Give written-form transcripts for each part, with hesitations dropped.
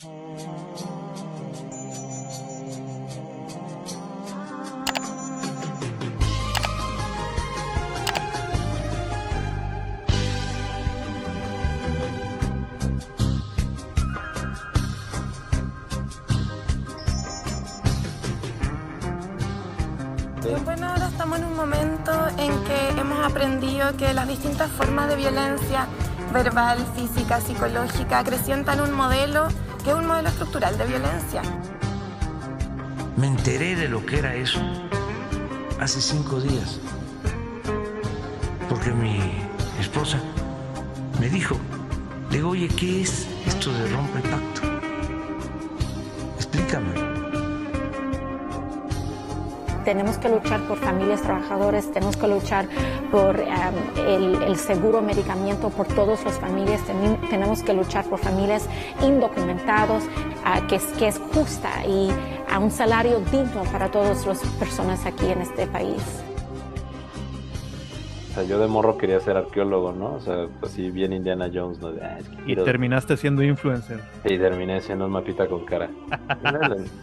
Bueno, ahora estamos en un momento en que hemos aprendido que las distintas formas de violencia verbal, física, psicológica acrecientan un modelo que es un modelo estructural de violencia. Me enteré de lo que era eso hace 5 días, porque mi esposa me dijo, le digo, oye, ¿qué es esto de rompe pacto? Explícame. Tenemos que luchar por familias trabajadoras, tenemos que luchar por el seguro medicamento por todas las familias, tenemos que luchar por familias indocumentados, que es justa y a un salario digno para todas las personas aquí en este país. O sea, yo de morro quería ser arqueólogo, ¿no? O sea, así bien Indiana Jones, ¿no? Es que Y terminaste siendo influencer. Y terminé siendo un mapita con cara.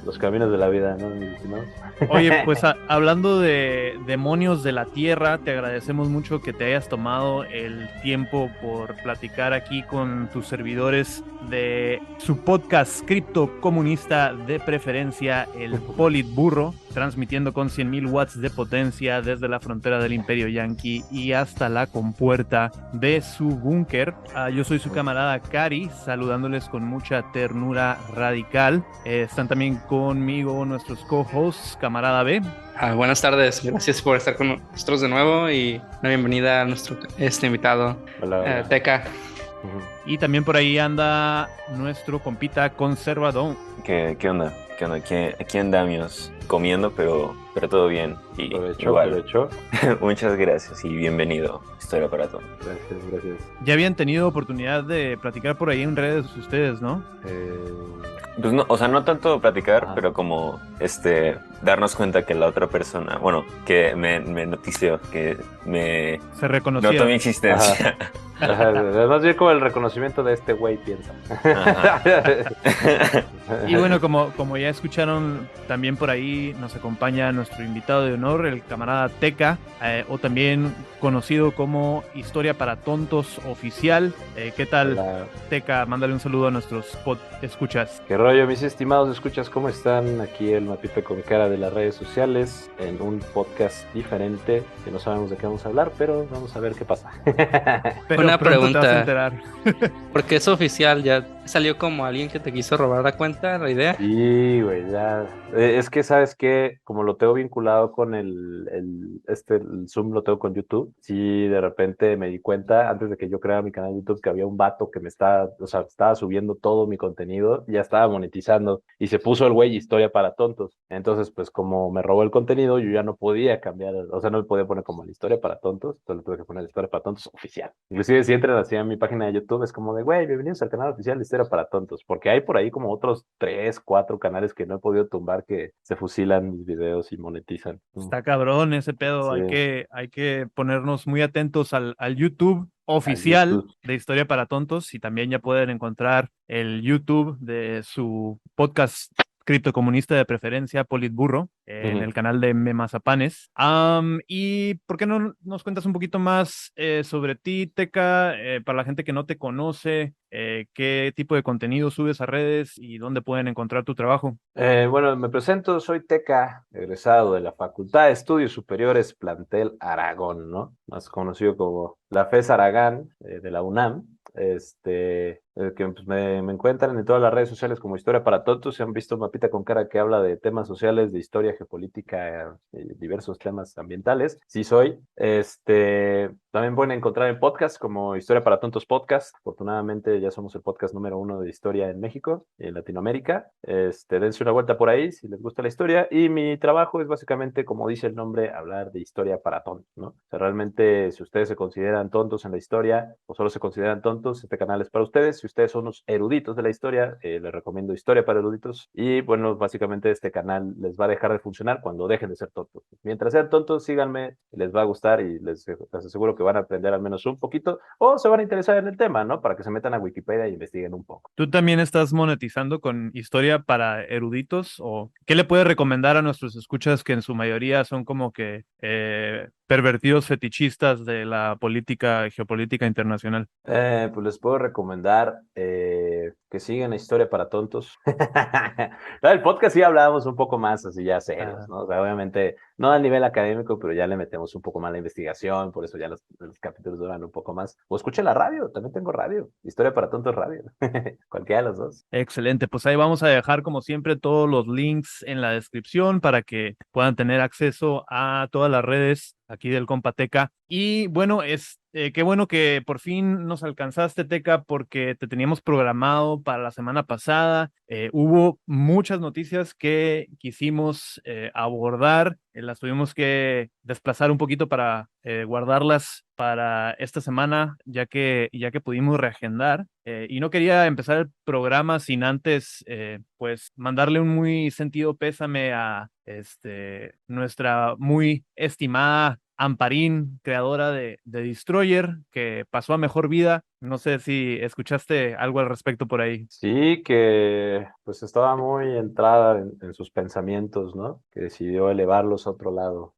Los caminos de la vida, ¿no? Oye, pues hablando de demonios de la tierra, te agradecemos mucho que te hayas tomado el tiempo por platicar aquí con tus servidores de su podcast criptocomunista de preferencia, el Politburro, transmitiendo con 100,000 watts de potencia desde la frontera del Imperio Yanqui y hasta la compuerta de su búnker. Yo soy su camarada Cari, saludándoles con mucha ternura radical. Están también conmigo nuestros co-hosts, camarada B. Buenas tardes, gracias por estar con nosotros de nuevo y una bienvenida a nuestro invitado, hola. Teca. Y también por ahí anda nuestro compita conservador. ¿Qué onda? Aquí andamos comiendo, pero todo bien. Y provecho. Muchas gracias y bienvenido. Historia para todos. Gracias. Ya habían tenido oportunidad de platicar por ahí en redes ustedes, ¿no? Pues no, o sea, no tanto platicar, pero como darnos cuenta que la otra persona, bueno, que me notició, que me se reconocía. notó mi existencia. Más bien como el reconocimiento de este güey piensa. Y bueno, como ya escucharon, también por ahí nos acompaña nuestro invitado de honor, el camarada Teca, o también conocido como Historia para Tontos Oficial. ¿Qué tal, Hola. Teca? Mándale un saludo a nuestros escuchas. ¿Qué rollo, mis estimados escuchas? ¿Cómo están? Aquí el mapita con cara de las redes sociales en un podcast diferente que no sabemos de qué vamos a hablar, pero vamos a ver qué pasa. Pero una pronto te vas a pregunta. enterar. Porque es oficial, ya salió como alguien que te quiso robar la cuenta, la idea. Sí, güey, ya. Es que, ¿sabes qué? Como lo tengo vinculado con el Zoom, lo tengo con YouTube. Sí, de repente me di cuenta, antes de que yo creara mi canal de YouTube, que había un vato que estaba subiendo todo mi contenido, ya estaba monetizando, y se puso el güey Historia para Tontos. Entonces, pues, como me robó el contenido, yo ya no podía cambiar, o sea, no me podía poner como la Historia para Tontos, entonces le tuve que poner Historia para Tontos oficial. Inclusive, si entran así a mi página de YouTube, es como de, güey, bienvenidos al canal oficial de Historia para Tontos, porque hay por ahí como otros 3, 4 canales que no he podido tumbar que se fusilan mis videos y monetizan. Está cabrón ese pedo. Sí. Hay que ponernos muy atentos al YouTube oficial YouTube. de Historia para Tontos, y también ya pueden encontrar el YouTube de su podcast criptocomunista de preferencia, Politburro, en el canal de Memazapanes. ¿Y por qué no nos cuentas un poquito más sobre ti, Teca, para la gente que no te conoce, qué tipo de contenido subes a redes y dónde pueden encontrar tu trabajo? Bueno, me presento, soy Teca, egresado de la Facultad de Estudios Superiores Plantel Aragón, ¿no? Más conocido como la FES Aragán, de la UNAM. Que pues, me encuentran en todas las redes sociales como Historia para Tontos. Se han visto un mapita con cara que habla de temas sociales, de historia, geopolítica, diversos temas ambientales. Sí soy. También pueden encontrar en podcast como Historia para Tontos Podcast. Afortunadamente ya somos el podcast número 1 de historia en México y en Latinoamérica. Dense una vuelta por ahí si les gusta la historia. Y mi trabajo es básicamente, como dice el nombre, hablar de historia para tontos, ¿no? O sea, realmente, si ustedes se consideran tontos en la historia o solo se consideran tontos, este canal es para ustedes. Si ustedes son unos eruditos de la historia, les recomiendo Historia para Eruditos. Y bueno, básicamente este canal les va a dejar de funcionar cuando dejen de ser tontos. Mientras sean tontos, síganme, les va a gustar y les aseguro que van a aprender al menos un poquito o se van a interesar en el tema, ¿no? Para que se metan a Wikipedia e investiguen un poco. ¿Tú también estás monetizando con Historia para Eruditos? ¿O qué le puedes recomendar a nuestros escuchas que en su mayoría son como que pervertidos fetichistas de la política, geopolítica internacional? Pues les puedo recomendar que sigan Historia para Tontos. No, el podcast sí hablábamos un poco más así ya serios, ¿no? O sea, obviamente no a nivel académico, pero ya le metemos un poco más la investigación, por eso ya los capítulos duran un poco más. O escuche la radio, también tengo radio, Historia para Tontos Radio. Cualquiera de los dos. Excelente, pues ahí vamos a dejar como siempre todos los links en la descripción para que puedan tener acceso a todas las redes aquí del compa Teca. Y bueno, qué bueno que por fin nos alcanzaste, Teca, porque te teníamos programado para la semana pasada. Hubo muchas noticias que quisimos abordar, las tuvimos que desplazar un poquito para guardarlas para esta semana, ya que pudimos reagendar. Y no quería empezar el programa sin antes, pues, mandarle un muy sentido pésame a nuestra muy estimada Amparín, creadora de Destroyer, que pasó a mejor vida. No sé si escuchaste algo al respecto por ahí. Sí, que pues estaba muy entrada en sus pensamientos, ¿no? Que decidió elevarlos a otro lado.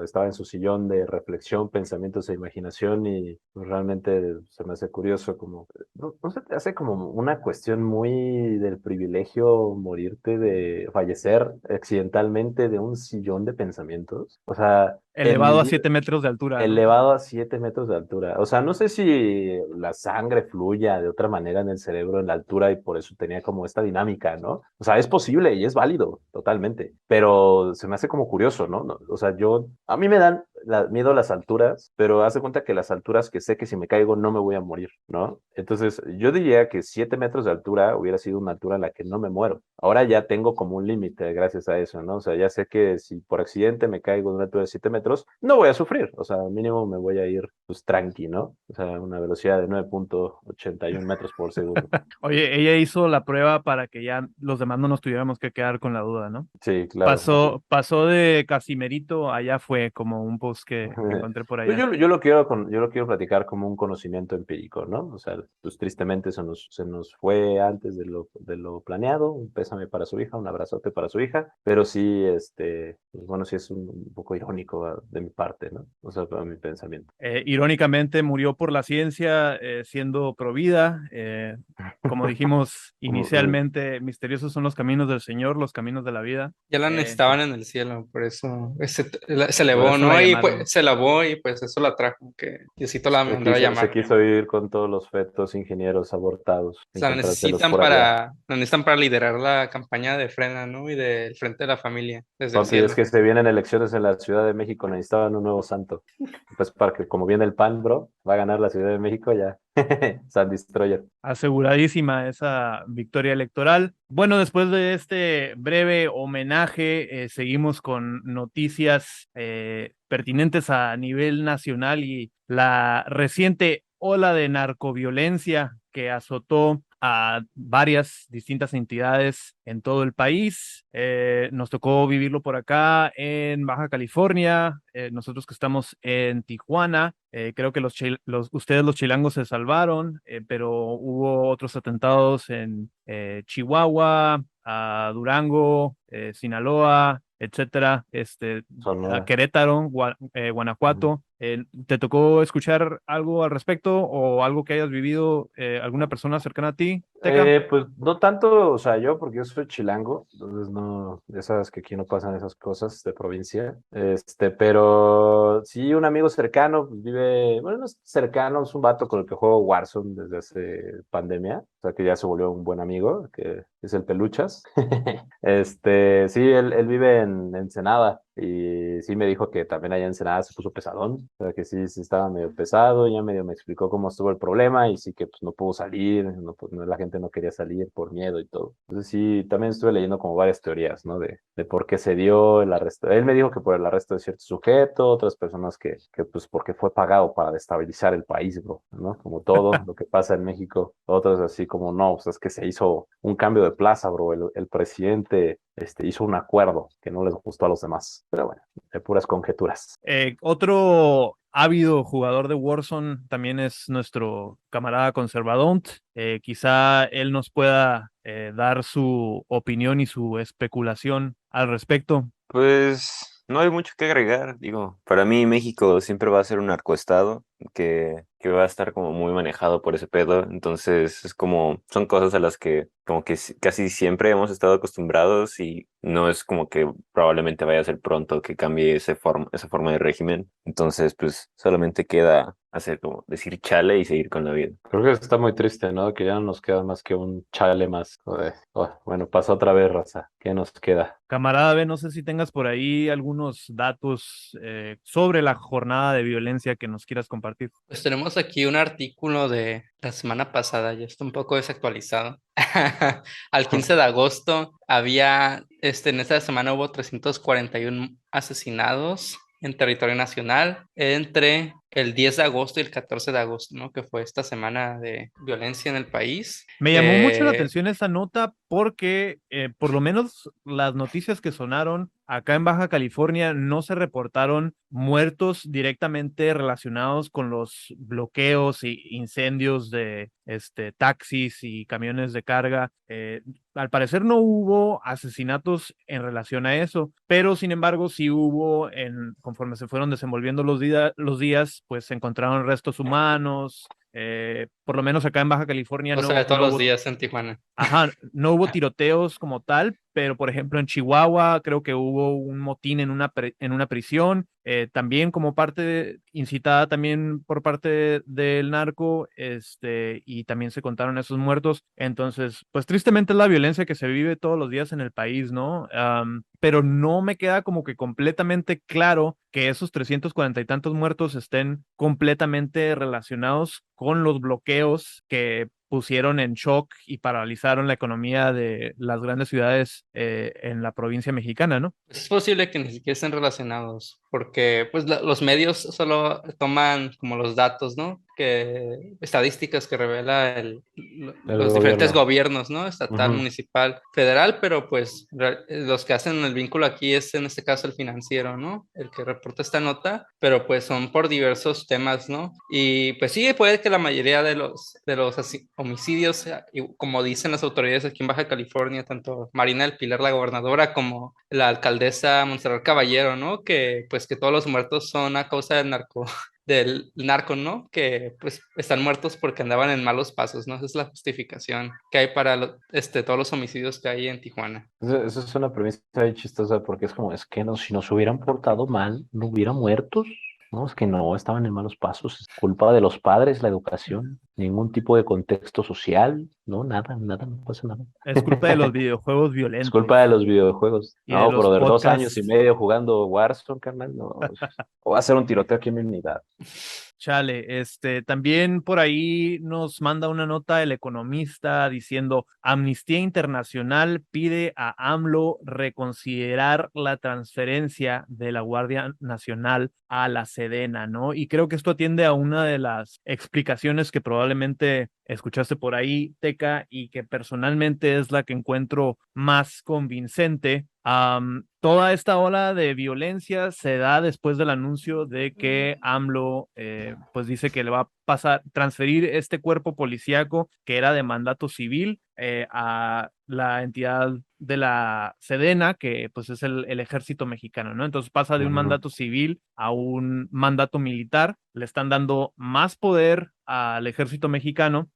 Estaba en su sillón de reflexión, pensamientos e imaginación y pues, realmente se me hace curioso como, no se te hace como una cuestión muy del privilegio morirte de fallecer accidentalmente de un sillón de pensamientos. O sea, Elevado a 7 metros de altura, ¿no? Elevado a 7 metros de altura. O sea, no sé si la sangre fluya de otra manera en el cerebro en la altura y por eso tenía como esta dinámica, ¿no? O sea, es posible y es válido, totalmente. Pero se me hace como curioso, ¿no? O sea, a mí me dan miedo las alturas, pero haz de cuenta que las alturas que sé que si me caigo no me voy a morir, ¿no? Entonces, yo diría que 7 metros de altura hubiera sido una altura en la que no me muero. Ahora ya tengo como un límite gracias a eso, ¿no? O sea, ya sé que si por accidente me caigo de una altura de 7 metros, no voy a sufrir. O sea, mínimo me voy a ir pues tranqui, ¿no? O sea, una velocidad de 9.81 metros por segundo. Oye, ella hizo la prueba para que ya los demás no nos tuviéramos que quedar con la duda, ¿no? Sí, claro. Pasó de Casimerito, allá fue como un post que encontré por allá. Yo lo quiero platicar como un conocimiento empírico, ¿no? O sea, pues tristemente se nos fue antes de lo planeado. Un pésame para su hija, un abrazote para su hija, pero sí, pues bueno, sí es un poco irónico de mi parte, ¿no? O sea, para mi pensamiento. Irónicamente murió por la ciencia, siendo provida. Como dijimos inicialmente, misteriosos son los caminos del Señor, los caminos de la vida. Ya la necesitaban en el cielo, por eso se elevó, eso ¿no? la Y llamaron. pues se elevó y pues eso la trajo, que Diosito la mandó a llamar. Se quiso ir con todos los fetos ingenieros abortados. La necesitan para liderar la campaña de Frena, ¿no? Y del Frente de la Familia desde el Papi, cielo. es que se vienen elecciones en la Ciudad de México, necesitaban un nuevo santo. Pues para que como viene el PAN, bro, va a ganar la Ciudad de México ya. San Destroyer. Aseguradísima esa victoria electoral. Bueno, después de este breve homenaje, seguimos con noticias pertinentes a nivel nacional y la reciente ola de narcoviolencia que azotó a varias distintas entidades en todo el país. Nos tocó vivirlo por acá en Baja California, nosotros que estamos en Tijuana. Creo que ustedes los chilangos se salvaron, pero hubo otros atentados en Chihuahua, a Durango, Sinaloa, etcétera, a Querétaro, Guanajuato. ¿Te tocó escuchar algo al respecto o algo que hayas vivido, alguna persona cercana a ti, Teca? Pues no tanto, o sea, porque yo soy chilango, entonces no, ya sabes que aquí no pasan esas cosas de provincia, pero sí un amigo cercano pues, vive, bueno, no es cercano, es un vato con el que juego Warzone desde hace pandemia, o sea que ya se volvió un buen amigo, que es el Peluchas. Sí, él vive en Ensenada. Y sí me dijo que también allá en Ensenada se puso pesadón, o sea que sí, sí estaba medio pesado, ya medio me explicó cómo estuvo el problema y sí que pues no pudo salir, no, pues, la gente no quería salir por miedo y todo. Entonces sí, también estuve leyendo como varias teorías, ¿no? De por qué se dio el arresto. Él me dijo que por el arresto de cierto sujeto, otras personas que pues porque fue pagado para destabilizar el país, bro, ¿no? Como todo lo que pasa en México, otros así como no, pues es que se hizo un cambio de plaza, bro, el presidente hizo un acuerdo que no les gustó a los demás. Pero bueno, de puras conjeturas. Otro ávido jugador de Warzone también es nuestro camarada Conservadont. Quizá él nos pueda dar su opinión y su especulación al respecto. Pues no hay mucho que agregar, digo, para mí México siempre va a ser un narcoestado que va a estar como muy manejado por ese pedo, entonces es como, son cosas a las que como que casi siempre hemos estado acostumbrados y no es como que probablemente vaya a ser pronto que cambie esa forma de régimen, entonces pues solamente queda hacer como decir chale y seguir con la vida. Creo que está muy triste, ¿no? Que ya no nos queda más que un chale más. Joder. Oh, bueno, pasa otra vez, raza. ¿Qué nos queda? Camarada B, no sé si tengas por ahí algunos datos sobre la jornada de violencia que nos quieras compartir. Pues tenemos aquí un artículo de la semana pasada, ya está un poco desactualizado. Al 15 de agosto había, en esta semana hubo 341 asesinados en territorio nacional entre el 10 de agosto y el 14 de agosto, ¿no? Que fue esta semana de violencia en el país. Me llamó mucho la atención esa nota porque por lo menos las noticias que sonaron acá en Baja California no se reportaron muertos directamente relacionados con los bloqueos y incendios de taxis y camiones de carga. Al parecer no hubo asesinatos en relación a eso, pero sin embargo sí hubo, conforme se fueron desenvolviendo los días, pues se encontraron restos humanos. Por lo menos acá en Baja California O sea, todos no los hubo, días en Tijuana. ajá, no hubo tiroteos como tal, pero por ejemplo en Chihuahua creo que hubo un motín en en una prisión, también como incitada también por parte del narco, y también se contaron esos muertos. Entonces, pues tristemente es la violencia que se vive todos los días en el país, ¿no? Pero no me queda como que completamente claro que esos 340 y tantos muertos estén completamente relacionados con los bloqueos que pusieron en shock y paralizaron la economía de las grandes ciudades en la provincia mexicana, ¿no? Es posible que ni siquiera estén relacionados, porque pues los medios solo toman como los datos, ¿no? Estadísticas que revela los diferentes gobierno. gobiernos, ¿no? Estatal, Ujú. municipal, federal, pero pues los que hacen el vínculo aquí es en este caso el financiero, ¿no? El que reporta esta nota, pero pues son por diversos temas, ¿no? Y pues sí, puede que la mayoría de los homicidios, y como dicen las autoridades aquí en Baja California, tanto Marina del Pilar, la gobernadora, como la alcaldesa Montserrat Caballero, ¿no? Que pues que todos los muertos son a causa del narco, ¿no? Que pues están muertos porque andaban en malos pasos, ¿no? Esa es la justificación que hay para todos los homicidios que hay en Tijuana. Eso es una premisa bien chistosa porque es como, es que no, si nos hubieran portado mal, no hubiera muertos. No, es que no, estaban en malos pasos. Es culpa de los padres, la educación, ningún tipo de contexto social, no, nada, nada, no pasa nada. Es culpa de los videojuegos Es culpa de violentos los videojuegos. y de No, los pero de 2 años y podcasts. medio jugando Warzone, carnal, no. O va a hacer un tiroteo aquí en mi unidad. Chale, también por ahí nos manda una nota el economista diciendo: Amnistía Internacional pide a AMLO reconsiderar la transferencia de la Guardia Nacional a la Sedena, ¿no? Y creo que esto atiende a una de las explicaciones que probablemente escuchaste por ahí, Teca, y que personalmente es la que encuentro más convincente. Toda esta ola de violencia se da después del anuncio de que AMLO pues dice que le va a transferir este cuerpo policíaco que era de mandato civil a la entidad de la Sedena, que pues es el ejército mexicano, ¿no? Entonces pasa de un Ujú. mandato civil a un mandato militar, le están dando más poder al ejército mexicano,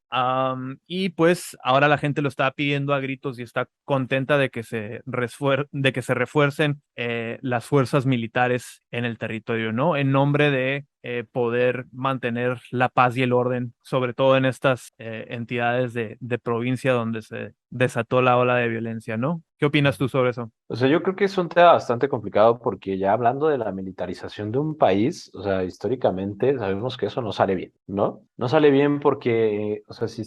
y pues ahora la gente lo está pidiendo a gritos y está contenta de que de que se refuercen las fuerzas militares en el territorio, ¿no? En nombre de poder mantener la paz y el orden, sobre todo en estas entidades de provincia donde se desató la ola de violencia, ¿no? ¿Qué opinas tú sobre eso? O sea, yo creo que es un tema bastante complicado porque ya hablando de la militarización de un país, o sea, históricamente sabemos que eso no sale bien, ¿no? No sale bien porque, o sea, si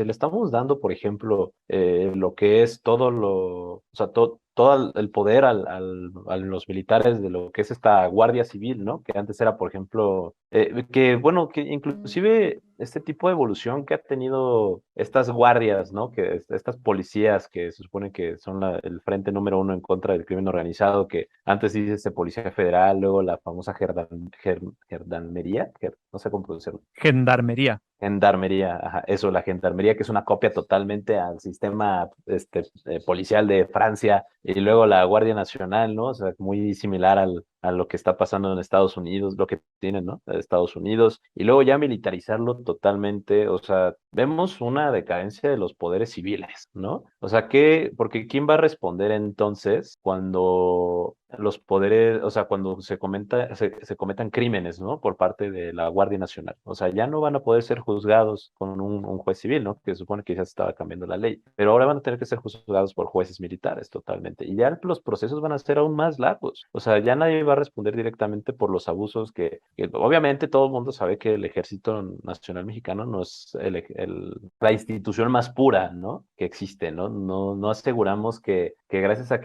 le estamos dando, por ejemplo, lo que es todo o sea, todo el poder a los militares de lo que es esta Guardia Civil, ¿no? Que antes era, por ejemplo, que bueno, que inclusive este tipo de evolución que ha tenido estas guardias, ¿no? Que estas policías que se supone que son el frente número uno en contra del crimen organizado, que antes dice Policía Federal, luego la famosa Gendarmería, no sé cómo pronunciarlo. Gendarmería. Gendarmería, ajá, eso, la gendarmería, que es una copia totalmente al sistema policial de Francia, y luego la Guardia Nacional, ¿no? O sea, muy similar a lo que está pasando en Estados Unidos, lo que tienen, ¿no? Estados Unidos, y luego ya militarizarlo totalmente, o sea, vemos una decadencia de los poderes civiles, ¿no? O sea, porque ¿quién va a responder entonces cuando los poderes, o sea, cuando se cometan crímenes, ¿no? Por parte de la Guardia Nacional. O sea, ya no van a poder ser juzgados con un juez civil, ¿no? Que se supone que ya se estaba cambiando la ley. Pero ahora van a tener que ser juzgados por jueces militares totalmente. Y ya los procesos van a ser aún más largos. O sea, ya nadie va a responder directamente por los abusos que obviamente todo el mundo sabe que el Ejército Nacional Mexicano no es la institución más pura, ¿no? Que existe, ¿no? No aseguramos que gracias a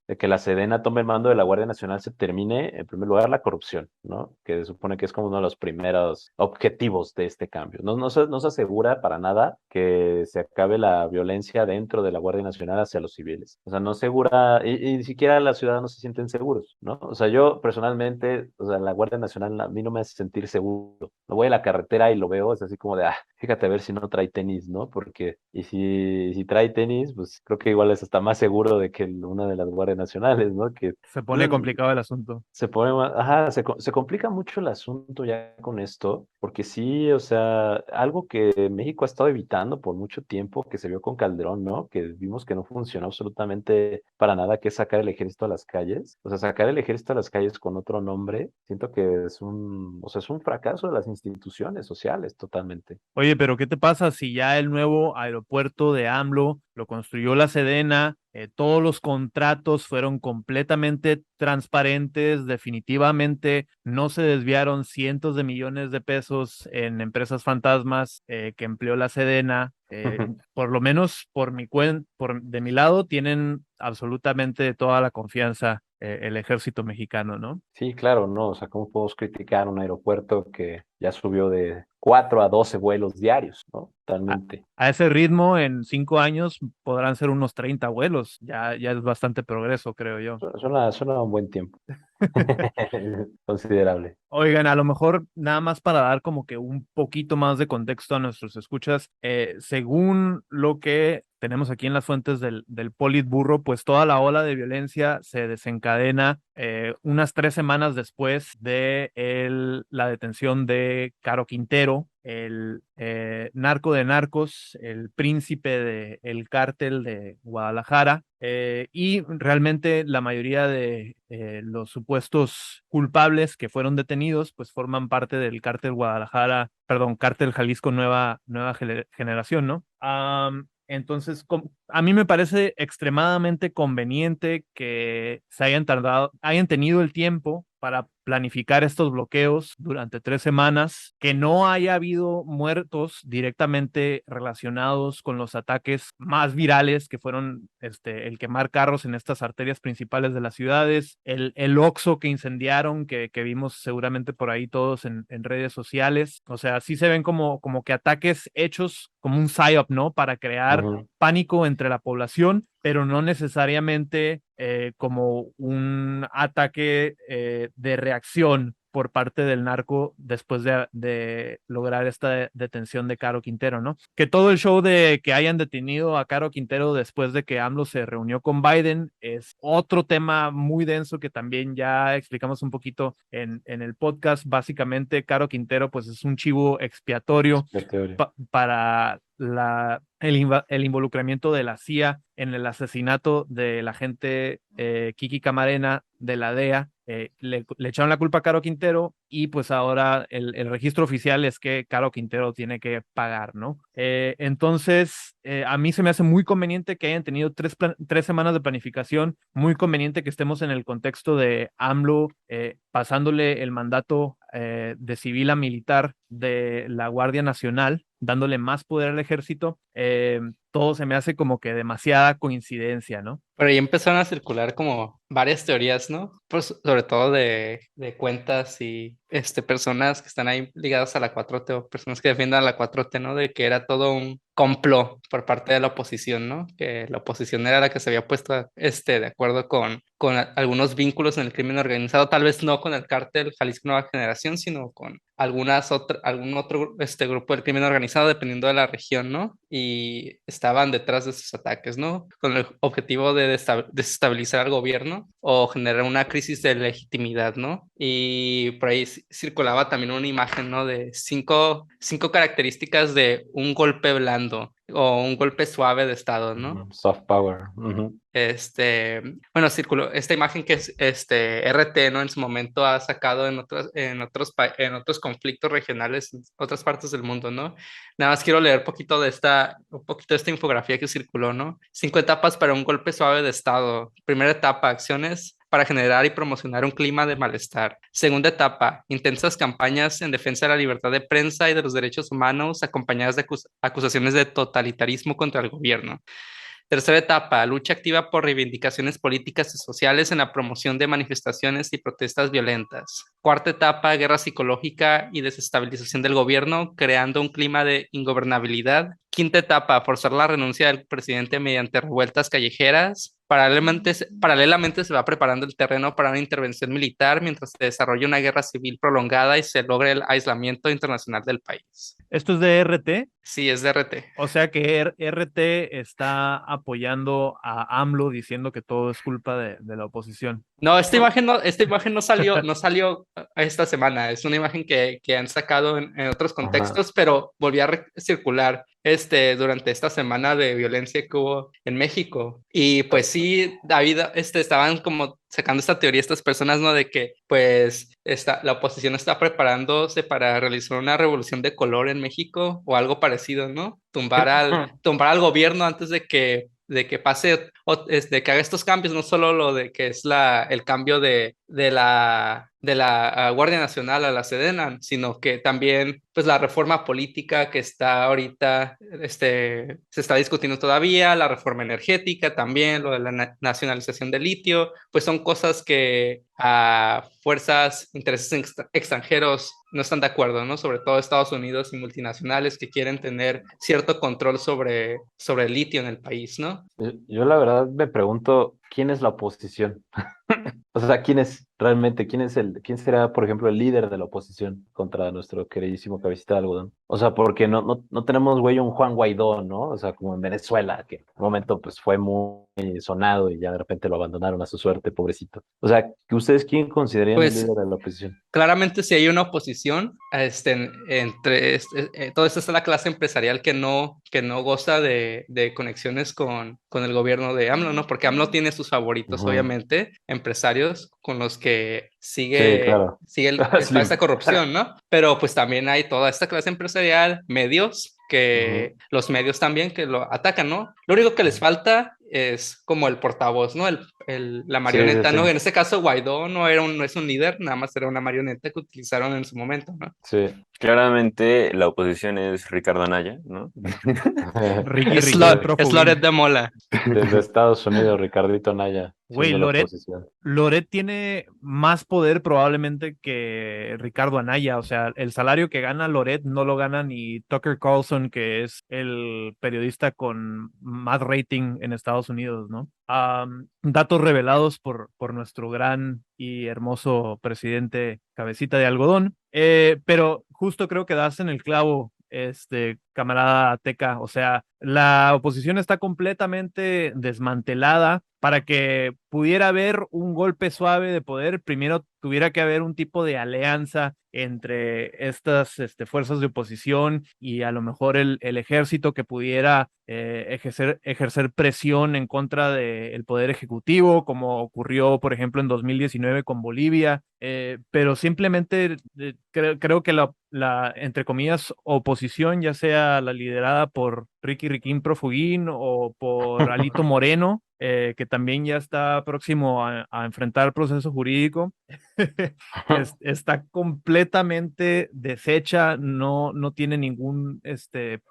de que la Sedena tome el mando de la Guardia Nacional se termine, en primer lugar, la corrupción, ¿no? Que se supone que es como uno de los primeros objetivos de este cambio. No se asegura para nada que se acabe la violencia dentro de la Guardia Nacional hacia los civiles. O sea, no asegura, y ni siquiera los ciudadanos se sienten seguros, ¿no? O sea, yo personalmente, o sea, la Guardia Nacional a mí no me hace sentir seguro. Me voy a la carretera y lo veo, es así como de, fíjate a ver si no trae tenis, ¿no? Porque, y si trae tenis, pues creo que igual es hasta más seguro de que una de las guardias nacionales, ¿no? Que Se pone complicado el asunto. se complica mucho el asunto ya con esto, porque sí, o sea, algo que México ha estado evitando por mucho tiempo, que se vio con Calderón, ¿no? Que vimos que no funcionó absolutamente para nada, que es sacar el ejército a las calles. O sea, sacar el ejército a las calles con otro nombre, siento que o sea, es un fracaso de las instituciones sociales totalmente. Oye, pero ¿qué te pasa si ya el nuevo aeropuerto de AMLO lo construyó la Sedena? Todos los contratos fueron completamente transparentes, definitivamente no se desviaron cientos de millones de pesos en empresas fantasmas que empleó la Sedena. Por lo menos de mi lado, tienen absolutamente toda la confianza el ejército mexicano, ¿no? Sí, claro, no, o sea, ¿cómo podemos criticar un aeropuerto que ya subió de 4 a 12 vuelos diarios, ¿no? Totalmente. A ese ritmo, en 5 años podrán ser unos 30 vuelos. Ya es bastante progreso, creo yo. Suena un buen tiempo. Considerable. Oigan, a lo mejor nada más para dar como que un poquito más de contexto a nuestros escuchas, según lo que tenemos aquí en las fuentes del Politburro, pues toda la ola de violencia se desencadena unas 3 semanas después de la detención de Caro Quintero, el narco de narcos, el príncipe del cártel de Guadalajara. Y realmente la mayoría de los supuestos culpables que fueron detenidos, pues forman parte del cártel Guadalajara, perdón, cártel Jalisco Nueva Generación, ¿no? Entonces, a mí me parece extremadamente conveniente que hayan tenido el tiempo para planificar estos bloqueos durante 3 semanas, que no haya habido muertos directamente relacionados con los ataques más virales que fueron el quemar carros en estas arterias principales de las ciudades, el Oxxo que incendiaron, que vimos seguramente por ahí todos en redes sociales. O sea, sí se ven como que ataques hechos como un psyop, ¿no? Para crear pánico entre la población, pero no necesariamente como un ataque de reacción por parte del narco después de lograr esta detención de Caro Quintero, ¿no? Que todo el show de que hayan detenido a Caro Quintero después de que AMLO se reunió con Biden es otro tema muy denso que también ya explicamos un poquito en el podcast. Básicamente, Caro Quintero pues es un chivo expiatorio para el involucramiento de la CIA en el asesinato del agente Kiki Camarena de la DEA le echaron la culpa a Caro Quintero y pues ahora el registro oficial es que Caro Quintero tiene que pagar, ¿no? Entonces, a mí se me hace muy conveniente que hayan tenido 3 semanas de planificación, muy conveniente que estemos en el contexto de AMLO pasándole el mandato de civil a militar de la Guardia Nacional, dándole más poder al ejército. Todo se me hace como que demasiada coincidencia, ¿no? Pero ahí empezaron a circular como varias teorías, ¿no? Pues sobre todo de cuentas y personas que están ahí ligadas a la 4T o personas que defiendan a la 4T, ¿no? De que era todo un complot por parte de la oposición, ¿no? Que la oposición era la que se había puesto de acuerdo con algunos vínculos en el crimen organizado, tal vez no con el cártel Jalisco Nueva Generación, sino con algún otro grupo del crimen organizado, dependiendo de la región, ¿no? Y estaban detrás de esos ataques, ¿no? Con el objetivo de desestabilizar al gobierno o generar una crisis de legitimidad, ¿no? Y por ahí circulaba también una imagen, ¿no? De cinco características de un golpe blando o un golpe suave de Estado, ¿no? Soft power. Bueno, circuló esta imagen que es RT, ¿no? En su momento ha sacado en otros conflictos regionales en otras partes del mundo, ¿no? Nada más quiero leer un poquito de esta infografía que circuló, ¿no? 5 etapas para un golpe suave de Estado. Primera etapa, acciones para generar y promocionar un clima de malestar. Segunda etapa, intensas campañas en defensa de la libertad de prensa y de los derechos humanos, acompañadas de acusaciones de totalitarismo contra el gobierno. Tercera etapa, lucha activa por reivindicaciones políticas y sociales en la promoción de manifestaciones y protestas violentas. Cuarta etapa, guerra psicológica y desestabilización del gobierno, creando un clima de ingobernabilidad. Quinta etapa, forzar la renuncia del presidente mediante revueltas callejeras. Paralelamente se va preparando el terreno para una intervención militar mientras se desarrolla una guerra civil prolongada y se logre el aislamiento internacional del país. ¿Esto es de RT? Sí, es de RT. O sea que RT está apoyando a AMLO diciendo que todo es culpa de la oposición. No, esta imagen no salió esta semana. Es una imagen que han sacado en otros contextos, pero volvió a circular durante esta semana de violencia que hubo en México. Y pues sí, David, estaban como sacando esta teoría estas personas, ¿no? De que pues la oposición está preparándose para realizar una revolución de color en México o algo parecido, ¿no? Tumbar al gobierno antes de que pase, de que haga estos cambios, no solo lo de que es el cambio de la Guardia Nacional a la Sedena, sino que también pues la reforma política que está ahorita, se está discutiendo todavía, la reforma energética también, lo de la nacionalización del litio, pues son cosas que a fuerzas, intereses extranjeros no están de acuerdo, ¿no? Sobre todo Estados Unidos y multinacionales que quieren tener cierto control sobre el litio en el país, ¿no? Yo la verdad me pregunto, ¿quién es la oposición? O sea, ¿quién será, por ejemplo, el líder de la oposición contra nuestro queridísimo cabecita de algodón? O sea, porque no tenemos, güey, un Juan Guaidó, ¿no? O sea, como en Venezuela, que en un momento pues fue muy sonado y ya de repente lo abandonaron a su suerte, pobrecito. O sea, ¿que ustedes quién considerarían el líder de la oposición? Claramente si hay una oposición, todo esto es la clase empresarial que no goza de conexiones con el gobierno de AMLO, ¿no? Porque AMLO tiene sus favoritos, obviamente, empresarios con los que sigue, Sí, claro. esta corrupción, ¿no? Pero pues también hay toda esta clase empresarial, medios, que los medios también que lo atacan, ¿no? Lo único que les falta es como el portavoz, ¿no? La marioneta, Sí. ¿no? En este caso Guaidó no es un líder, nada más era una marioneta que utilizaron en su momento, ¿no? Sí. Claramente la oposición es Ricardo Anaya, ¿no? Es Loret de Mola. Desde Estados Unidos, Ricardito Anaya. Güey, Loret tiene más poder probablemente que Ricardo Anaya. O sea, el salario que gana Loret no lo gana ni Tucker Carlson, que es el periodista con más rating en Estados Unidos, ¿no? Datos revelados por nuestro gran y hermoso presidente Cabecita de Algodón. Pero justo creo que das en el clavo, camarada Teca. O sea, la oposición está completamente desmantelada. Para que pudiera haber un golpe suave de poder, primero tuviera que haber un tipo de alianza entre estas fuerzas de oposición y a lo mejor el ejército que pudiera ejercer presión en contra del poder ejecutivo, como ocurrió, por ejemplo, en 2019 con Bolivia, pero simplemente creo que la, entre comillas, oposición, ya sea la liderada por Ricky Riquín Profuguín o por Alito Moreno, que también ya está próximo a enfrentar proceso jurídico, está completamente deshecha, no tiene ningún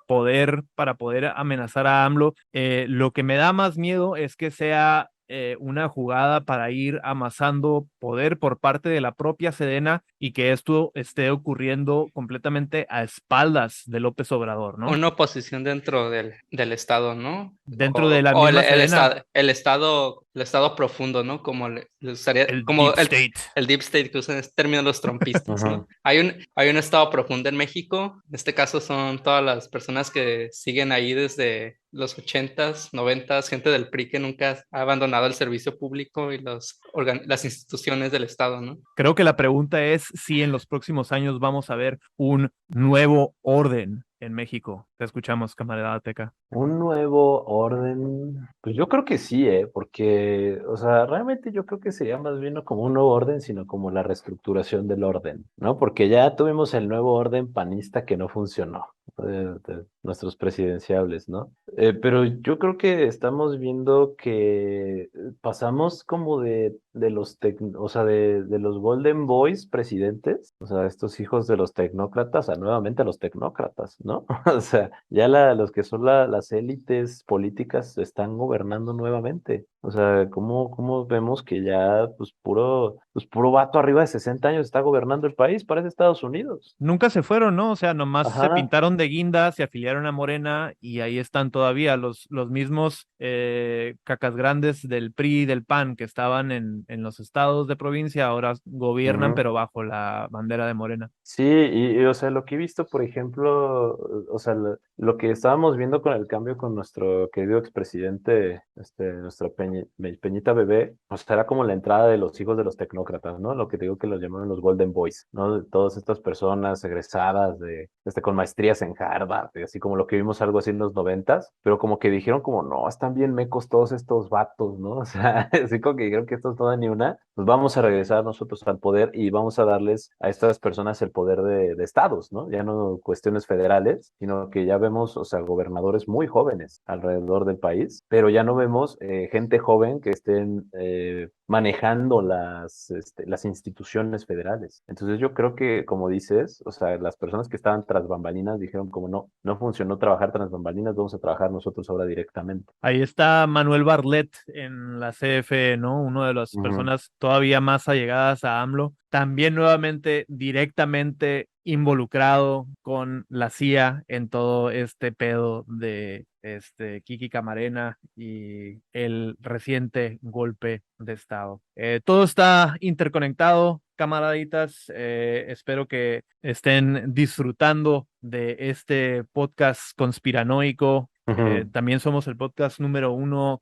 poder para poder amenazar a AMLO. Lo que me da más miedo es que sea una jugada para ir amasando poder por parte de la propia Sedena y que esto esté ocurriendo completamente a espaldas de López Obrador, ¿no? Una oposición dentro del Estado, ¿no? Dentro de la misma Sedena. El Estado profundo, ¿no? Como El como Deep State. El Deep State, que usan ese término los trumpistas, ¿no? Hay un Estado profundo en México. En este caso son todas las personas que siguen ahí desde los 80s, 90s, gente del PRI que nunca ha abandonado el servicio público y las instituciones del Estado, ¿no? Creo que la pregunta es si en los próximos años vamos a ver un nuevo orden en México. Te escuchamos, camarada Teca. Un nuevo orden, pues yo creo que sí, porque, o sea, realmente yo creo que sería más bien no como un nuevo orden, sino como la reestructuración del orden, ¿no? Porque ya tuvimos el nuevo orden panista que no funcionó, de nuestros presidenciables, ¿no? Pero yo creo que estamos viendo que pasamos como de los o sea, de los Golden Boys presidentes, o sea, estos hijos de los tecnócratas, a nuevamente a los tecnócratas, ¿no? O sea, ya los que son las élites políticas están gobernando nuevamente. O sea, ¿cómo vemos que ya, pues puro vato arriba de 60 años está gobernando el país? Parece Estados Unidos. Nunca se fueron, ¿no? O sea, nomás se Ajá. pintaron de guinda, se afiliaron a Morena y ahí están todavía los mismos cacas grandes del PRI y del PAN que estaban en los estados de provincia, ahora gobiernan, pero bajo la bandera de Morena. Sí, y, o sea, lo que he visto, por ejemplo, o sea, lo que estábamos viendo con el cambio con nuestro querido expresidente, nuestro Peñita Bebé, pues era como la entrada de los hijos de los tecnócratas, ¿no? Lo que te digo que los llamaron los Golden Boys, ¿no? De todas estas personas egresadas con maestrías en Harvard, y así como lo que vimos algo así en los 90s, pero como que dijeron como, no, están bien mecos todos estos vatos, ¿no? O sea, así como que dijeron que estos no dan ni una, pues vamos a regresar nosotros al poder y vamos a darles a estas personas el poder de estados, ¿no? Ya no cuestiones federales, sino que ya vemos, o sea, gobernadores muy jóvenes alrededor del país, pero ya no vemos gente joven que estén manejando las instituciones federales. Entonces yo creo que, como dices, o sea, las personas que estaban tras bambalinas dijeron como no funcionó trabajar tras bambalinas, vamos a trabajar nosotros ahora directamente. Ahí está Manuel Bartlett en la CFE, ¿no? Una de las personas todavía más allegadas a AMLO. También nuevamente directamente involucrado con la CIA en todo este pedo de Kiki Camarena y el reciente golpe de Estado. Todo está interconectado, camaraditas. Espero que estén disfrutando de este podcast conspiranoico. También somos el podcast número 1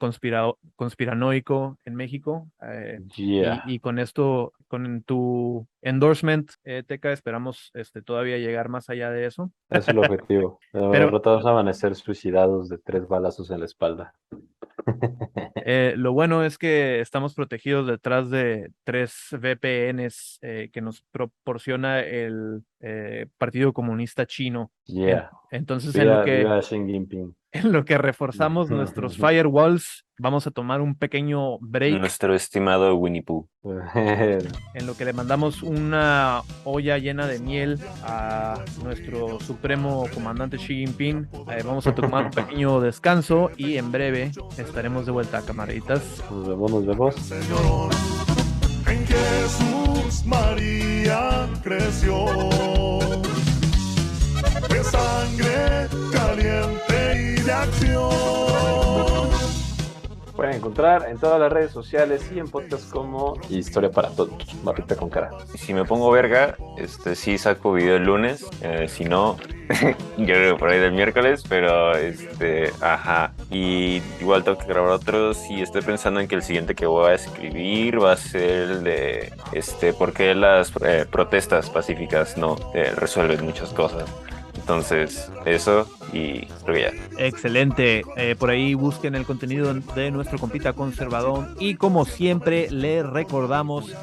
conspiranoico en México. Y con esto, con tu endorsement, Teca, esperamos todavía llegar más allá de eso. Es el objetivo. Pero todos amanecer suicidados de 3 balazos en la espalda. Lo bueno es que estamos protegidos detrás de 3 VPNs que nos proporciona el Partido Comunista Chino. Entonces, viva Xi Jinping. En lo que reforzamos nuestros firewalls, vamos a tomar un pequeño break. Nuestro estimado Winnie Pooh. En lo que le mandamos una olla llena de miel a nuestro supremo comandante Xi Jinping. Vamos a tomar un pequeño descanso y en breve estaremos de vuelta, camaraditas. Nos vemos. Señor, en Jesús María creció, de sangre caliente y de acción. pueden encontrar en todas las redes sociales y en podcasts como Historia para Todos, Barrita con Cara. Si me pongo verga, sí saco video el lunes, si no, yo creo que por ahí del miércoles, pero ajá. Y igual tengo que grabar otros y estoy pensando en que el siguiente que voy a escribir va a ser el de, por qué las protestas pacíficas no resuelven muchas cosas. Entonces, eso, y creo que ya. Excelente. Por ahí busquen el contenido de nuestro compita conservador. Y como siempre, les recordamos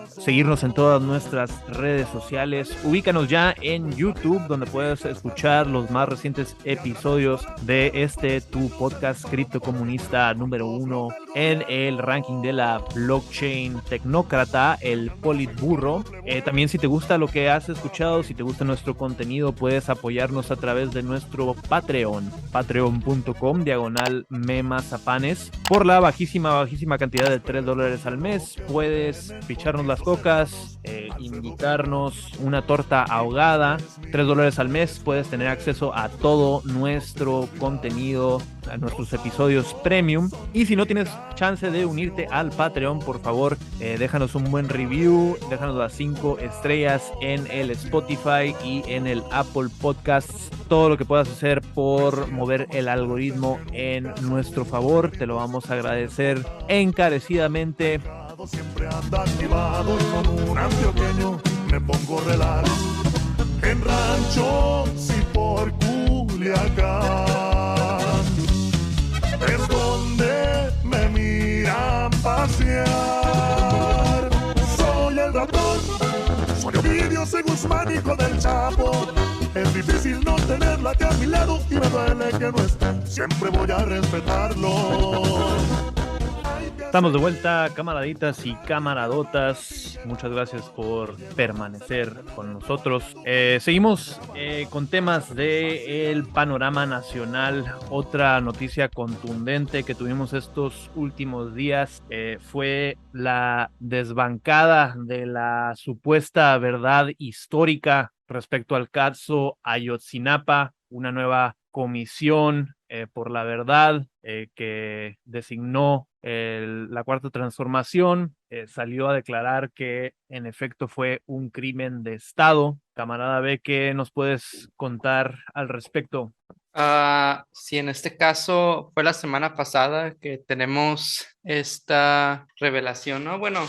seguirnos en todas nuestras redes sociales. Ubícanos ya en YouTube, donde puedes escuchar los más recientes episodios de tu podcast criptocomunista número 1 en el ranking de la blockchain tecnócrata, el Politburro. También, si te gusta lo que has escuchado, si te gusta nuestro contenido, puedes apoyarnos a través de nuestro Patreon, patreon.com/memazapanes. Por la bajísima cantidad de $3 al mes, puedes picharnos las cocas, invitarnos una torta ahogada. $3 al mes, puedes tener acceso a todo nuestro contenido, a nuestros episodios premium. Y si no tienes chance de unirte al Patreon, por favor, déjanos un buen review, déjanos las 5 estrellas en el Spotify y en el Apple Podcasts. Todo lo que puedas hacer por mover el algoritmo en nuestro favor, te lo vamos a agradecer encarecidamente. Siempre anda activado y con un antioqueño me pongo relax. En ranchos y por Culiacán es donde me miran pasear. Soy el ratón, soy Ovidio, soy Guzmán, hijo del Chapo. Es difícil no tenerla aquí a mi lado y me duele que no esté. Siempre voy a respetarlo. Estamos de vuelta, camaraditas y camaradotas. Muchas gracias por permanecer con nosotros. Seguimos con temas del panorama nacional. Otra noticia contundente que tuvimos estos últimos días fue la desbancada de la supuesta verdad histórica respecto al caso Ayotzinapa. Una nueva comisión por la verdad que designó la Cuarta Transformación, salió a declarar que en efecto fue un crimen de Estado. Camarada B, ¿qué nos puedes contar al respecto? Sí, en este caso fue la semana pasada que tenemos esta revelación, ¿no? Bueno,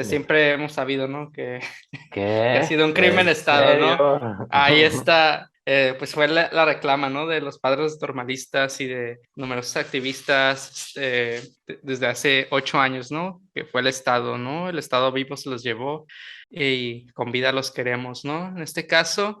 siempre hemos sabido, ¿no? Que ha sido un crimen de Estado, ¿no? Ahí está. Pues fue la reclama, ¿no? De los padres normalistas y de numerosos activistas desde hace 8 años, ¿no? Que fue el Estado, ¿no? El Estado vivo se los llevó y con vida los queremos, ¿no? En este caso,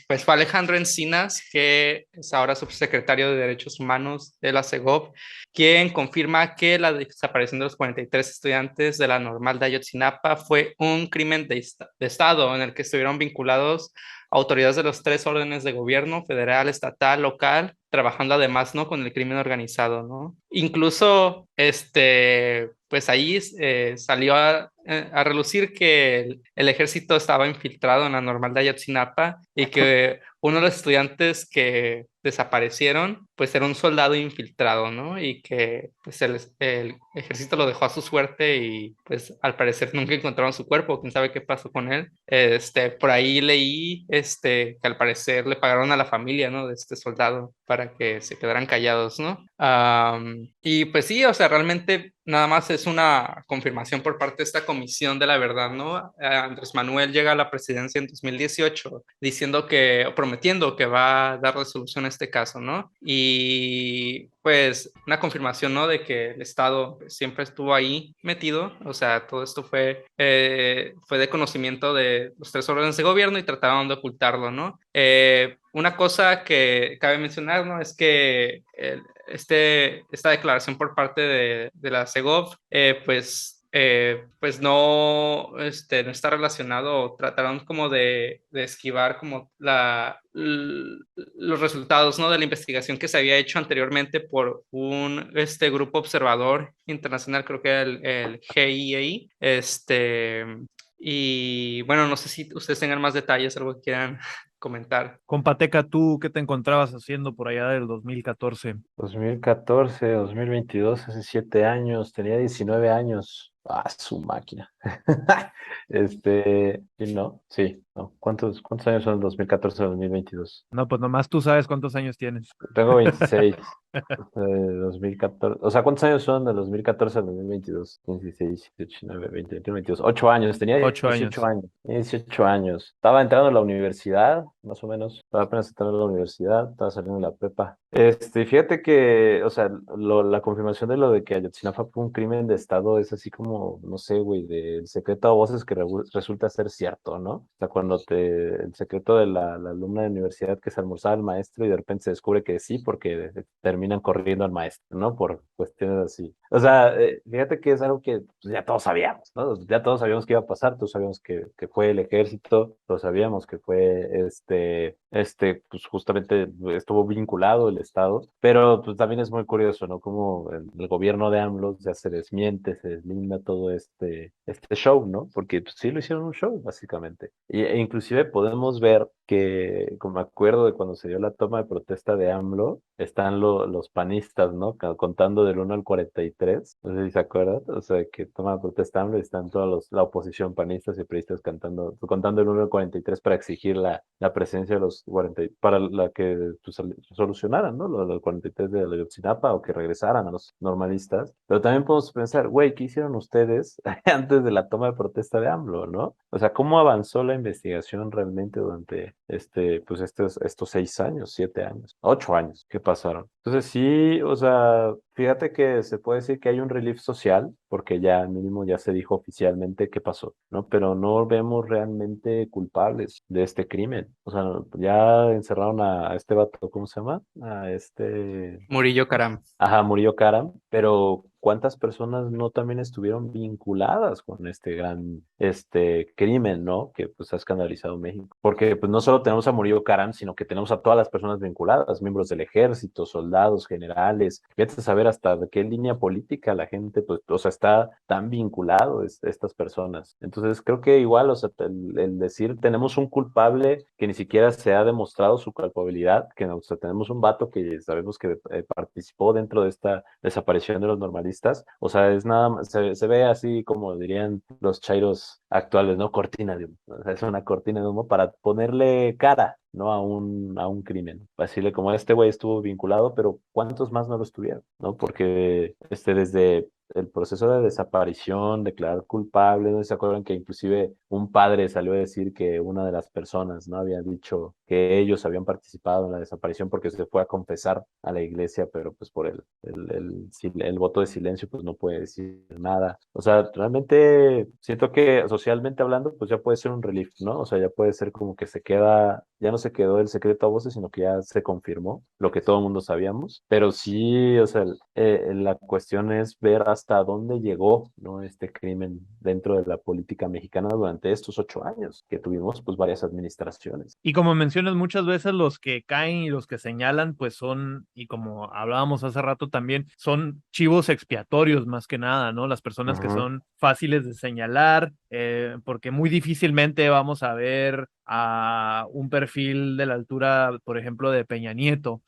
pues fue Alejandro Encinas, que es ahora subsecretario de Derechos Humanos de la CEGOV, quien confirma que la desaparición de los 43 estudiantes de la Normal de Ayotzinapa fue un crimen de Estado en el que estuvieron vinculados autoridades de los 3 órdenes de gobierno, federal, estatal, local, trabajando además, ¿no? Con el crimen organizado, ¿no? Incluso, pues ahí salió a relucir que el ejército estaba infiltrado en la Normal de Ayotzinapa y que uno de los estudiantes que desaparecieron, pues era un soldado infiltrado, ¿no? Y que pues el ejército lo dejó a su suerte y pues al parecer nunca encontraron su cuerpo, quién sabe qué pasó con él. Por ahí leí que al parecer le pagaron a la familia, ¿no? De este soldado para que se quedaran callados, ¿no? Y pues sí, o sea, realmente nada más es una confirmación por parte de esta Comisión de la Verdad, ¿no? Andrés Manuel llega a la presidencia en 2018 prometiendo que va a dar resolución a este caso, ¿no? Y pues una confirmación, ¿no? De que el Estado siempre estuvo ahí metido, o sea, todo esto fue de conocimiento de los 3 órdenes de gobierno y trataron de ocultarlo, ¿no? Una cosa que cabe mencionar, ¿no? Es que esta declaración por parte de la CEGOV, pues no está relacionado, trataron como de esquivar como los resultados, ¿no? De la investigación que se había hecho anteriormente por un grupo observador internacional, creo que era el GIEI, y bueno, no sé si ustedes tengan más detalles, algo que quieran comentar. Compateca, ¿tú qué te encontrabas haciendo por allá del 2014? 2014, 2022, hace 7 años, tenía 19 años. Ah, su máquina. ¿Y no? Sí, no. ¿Cuántos años son el 2014 a 2022? No, pues nomás tú sabes cuántos años tienes. Tengo 26. 2014. O sea, ¿cuántos años son del 2014 al 2022? 16, 18, 19, 20, 21, 22. 8 años. Tenía 8 18 años. años. Tenía 18 años. Estaba entrando a la universidad, más o menos. Estaba apenas entrando a la universidad. Estaba saliendo de la prepa. Fíjate que, o sea, la confirmación de lo de que Ayotzinapa fue un crimen de Estado es así como, no sé, güey, del secreto a voces que resulta ser cierto, ¿no? O sea, el secreto de la alumna de universidad que se almorzaba al maestro y de repente se descubre que sí, porque terminan corriendo al maestro, ¿no? Por cuestiones así. O sea, fíjate que es algo que pues, ya todos sabíamos, ¿no? Ya todos sabíamos que iba a pasar, todos sabíamos que fue el ejército, todos sabíamos que fue pues justamente estuvo vinculado el Estado, pero pues también es muy curioso, ¿no? Como el gobierno de AMLO ya se desmiente, se deslinda todo este show, ¿no? Porque pues, sí lo hicieron un show, básicamente. E inclusive podemos ver que, como me acuerdo de cuando se dio la toma de protesta de AMLO, están los panistas, ¿no? Contando del 1 al 43, no sé si se acuerdan, o sea, que toma de protesta AMLO y están toda la oposición, panistas y priistas contando el 1 al 43 para exigir la presencia de los 40, para la que pues, solucionaran, ¿no? Lo del 43 de Ayotzinapa o que regresaran a los normalistas. Pero también podemos pensar, güey, ¿qué hicieron ustedes antes de la toma de protesta de AMLO, ¿no? O sea, ¿cómo avanzó la investigación realmente durante pues estos 6 años, 7 años, 8 años que pasaron? Entonces sí, o sea, fíjate que se puede decir que hay un relief social, porque ya mínimo ya se dijo oficialmente qué pasó, ¿no? Pero no vemos realmente culpables de este crimen. O sea, ya encerraron a este vato, ¿cómo se llama? Murillo Caram. Ajá, Murillo Karam, pero ¿cuántas personas no también estuvieron vinculadas con este gran crimen, ¿no? Que pues ha escandalizado México. Porque pues no solo tenemos a Murillo Karam, sino que tenemos a todas las personas vinculadas, miembros del ejército, soldados, generales. Fíjate saber hasta de qué línea política la gente, pues, o sea, está tan vinculado estas personas. Entonces creo que igual, o sea, el decir tenemos un culpable que ni siquiera se ha demostrado su culpabilidad, que o sea, tenemos un vato que sabemos que participó dentro de esta desaparición de los normalistas, o sea, es nada más, se ve así como dirían los chairos actuales, ¿no? Cortina de humo. O sea, es una cortina de humo para ponerle cara, ¿no? A un crimen. Decirle como este güey estuvo vinculado, pero ¿cuántos más no lo estuvieron? ¿No? Porque desde el proceso de desaparición, declarar culpable, ¿no se acuerdan que inclusive un padre salió a decir que una de las personas, ¿no? Había dicho que ellos habían participado en la desaparición porque se fue a confesar a la iglesia, pero pues por el voto de silencio pues no puede decir nada. O sea, realmente siento que socialmente hablando pues ya puede ser un relief, ¿no? O sea, ya puede ser como que ya no se quedó el secreto a voces, sino que ya se confirmó lo que todo el mundo sabíamos, pero sí, o sea, la cuestión es ver hasta dónde llegó, ¿no? Este crimen dentro de la política mexicana durante estos 8 años que tuvimos pues varias administraciones. Y como mencionas, muchas veces los que caen y los que señalan, pues son, y como hablábamos hace rato también, son chivos expiatorios más que nada, ¿no? Las personas que son fáciles de señalar, porque muy difícilmente vamos a ver a un perfil de la altura, por ejemplo, de Peña Nieto,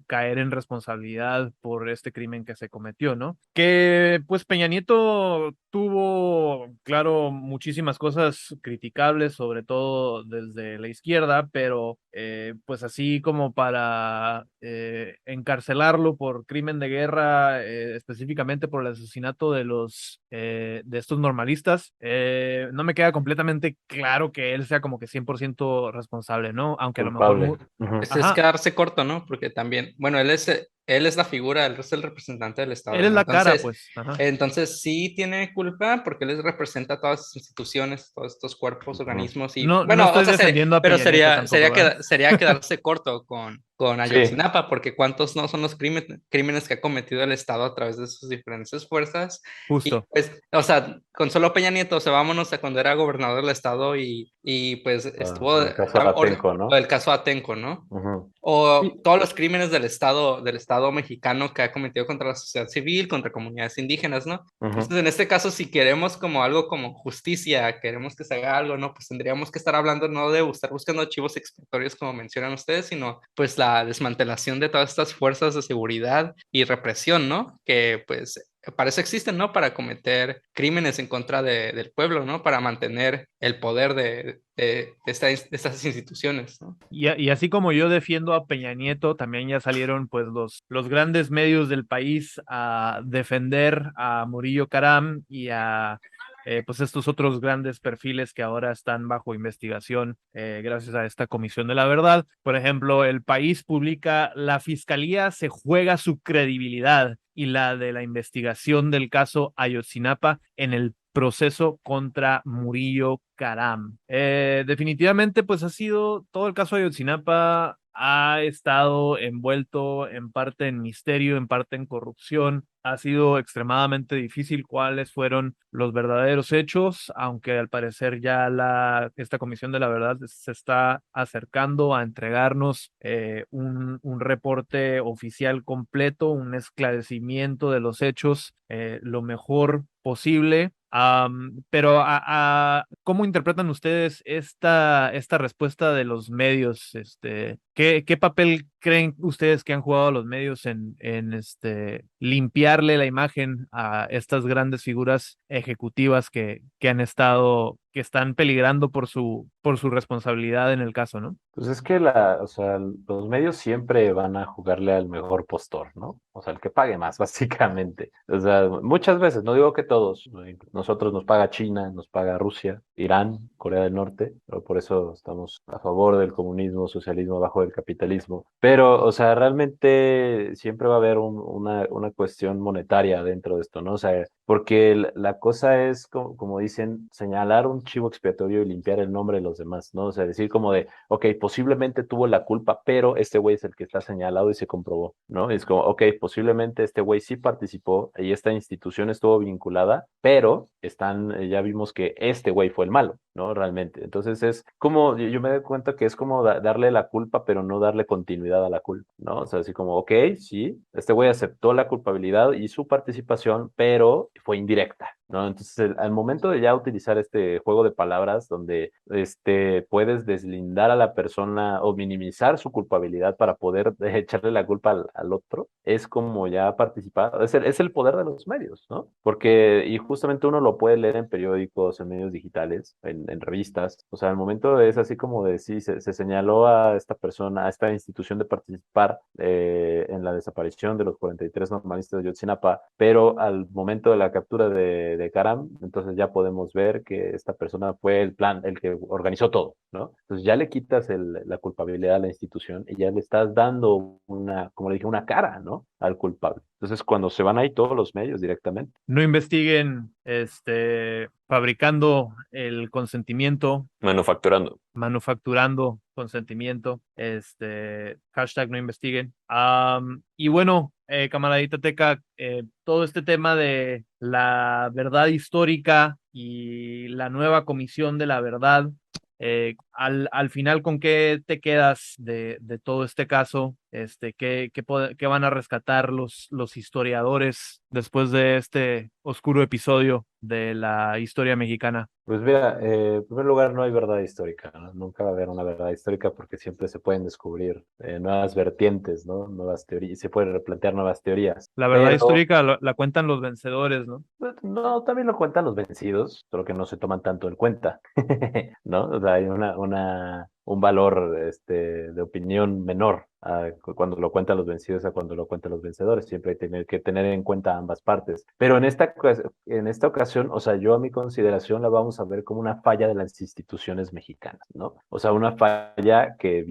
caer en responsabilidad por este crimen que se cometió, ¿no? Que pues Peña Nieto tuvo, claro, muchísimas cosas criticables, sobre todo desde la izquierda, pero pues así como para encarcelarlo por crimen de guerra, específicamente por el asesinato de estos normalistas, no me queda completamente claro que él sea como que 100% responsable, ¿no? Aunque Culpable. a lo mejor... Es quedarse corto, ¿no? Porque también, bueno, él es la figura, él es el representante del Estado. Él es ¿no? la cara, pues. Entonces sí tiene culpa porque él representa a todas las instituciones, todos estos cuerpos, organismos y No, bueno, no estoy o sea, defendiendo a pero Peña Nieto tampoco, sería quedarse corto con Sí, Ayotzinapa, porque cuántos no son los crímenes que ha cometido el Estado a través de sus diferentes fuerzas. Y Justo. pues, o sea, con solo Peña Nieto, o sea, vámonos a cuando era gobernador del Estado y pues estuvo el caso Atenco, lo ¿no? del caso Atenco, ¿no? Ujú. O Sí, todos los crímenes del Estado mexicano que ha cometido contra la sociedad civil, contra comunidades indígenas, ¿no? ujú. Entonces, en este caso, si queremos como algo como justicia, queremos que se haga algo, ¿no? Pues tendríamos que estar hablando no de estar buscando chivos expiatorios como mencionan ustedes, sino pues la desmantelación de todas estas fuerzas de seguridad y represión, ¿no? Que pues para eso existen, ¿no? Para cometer crímenes en contra del pueblo, ¿no? Para mantener el poder de estas instituciones, ¿no? Y así como yo defiendo a Peña Nieto, también ya salieron pues los grandes medios del país a defender a Murillo Caram y a pues estos otros grandes perfiles que ahora están bajo investigación gracias a esta Comisión de la Verdad. Por ejemplo, El País publica: la Fiscalía se juega su credibilidad y la de la investigación del caso Ayotzinapa en el proceso contra Murillo Caram. Definitivamente, pues ha sido todo el caso de Ayotzinapa, ha estado envuelto en parte en misterio, en parte en corrupción. Ha sido extremadamente difícil cuáles fueron los verdaderos hechos, aunque al parecer ya esta Comisión de la Verdad se está acercando a entregarnos un reporte oficial completo, un esclarecimiento de los hechos lo mejor posible. Pero ¿cómo interpretan ustedes esta respuesta de los medios? ¿Qué papel creen ustedes que han jugado los medios en limpiarle la imagen a estas grandes figuras ejecutivas que están peligrando por su responsabilidad en el caso, ¿no? Pues es que o sea, los medios siempre van a jugarle al mejor postor, ¿no? O sea, el que pague más, básicamente. O sea, muchas veces, no digo que todos, ¿no? Nosotros nos paga China, nos paga Rusia, Irán, Corea del Norte, pero por eso estamos a favor del comunismo, socialismo, abajo del capitalismo. Pero, o sea, realmente siempre va a haber una cuestión monetaria dentro de esto, ¿no? O sea, porque la cosa es, como dicen, señalar un chivo expiatorio y limpiar el nombre de los demás, ¿no? O sea, decir como de, ok, posiblemente tuvo la culpa, pero este güey es el que está señalado y se comprobó, ¿no? Es como, ok, posiblemente este güey sí participó y esta institución estuvo vinculada, pero ya vimos que este güey fue el malo, ¿no? Realmente. Entonces es como, yo me doy cuenta que es como darle la culpa, pero no darle continuidad a la culpa, ¿no? O sea, así como, ok, sí, este güey aceptó la culpabilidad y su participación, pero fue indirecta, ¿no? Entonces, al momento de ya utilizar este juego de palabras donde puedes deslindar a la persona o minimizar su culpabilidad para poder echarle la culpa al otro, es como ya participar, es el poder de los medios, ¿no? Porque, y justamente uno lo puede leer en periódicos, en medios digitales, en revistas, o sea, al momento es así como de, sí, se señaló a esta persona, a esta institución de participar en la desaparición de los 43 normalistas de Yotzinapa, pero al momento de la captura de Caram, entonces ya podemos ver que esta persona fue el que organizó todo, ¿no? Entonces ya le quitas la culpabilidad a la institución y ya le estás dando como le dije, una cara, ¿no? Al culpable. Entonces cuando se van ahí todos los medios directamente. No investiguen fabricando el consentimiento, Manufacturando. manufacturando consentimiento, hashtag no investiguen. Y bueno, camaradita Teca, todo este tema de la verdad histórica y la nueva comisión de la verdad, al final, ¿con qué te quedas de todo este caso? ¿Qué van a rescatar los historiadores después de este oscuro episodio de la historia mexicana? Pues mira, en primer lugar no hay verdad histórica, ¿no? Nunca va a haber una verdad histórica porque siempre se pueden descubrir nuevas vertientes, ¿no? Nuevas teorías, se pueden replantear nuevas teorías, La verdad pero histórica la cuentan los vencedores, ¿no? pues, no, también lo cuentan los vencidos, solo que no se toman tanto en cuenta, ¿no? O sea, hay un valor de opinión menor cuando lo cuentan los vencidos a cuando lo cuentan los vencedores. Siempre hay que tener en cuenta ambas partes. Pero en esta ocasión, o sea, yo a mi consideración la vamos a ver como una falla de las instituciones mexicanas, ¿no? O sea, una falla que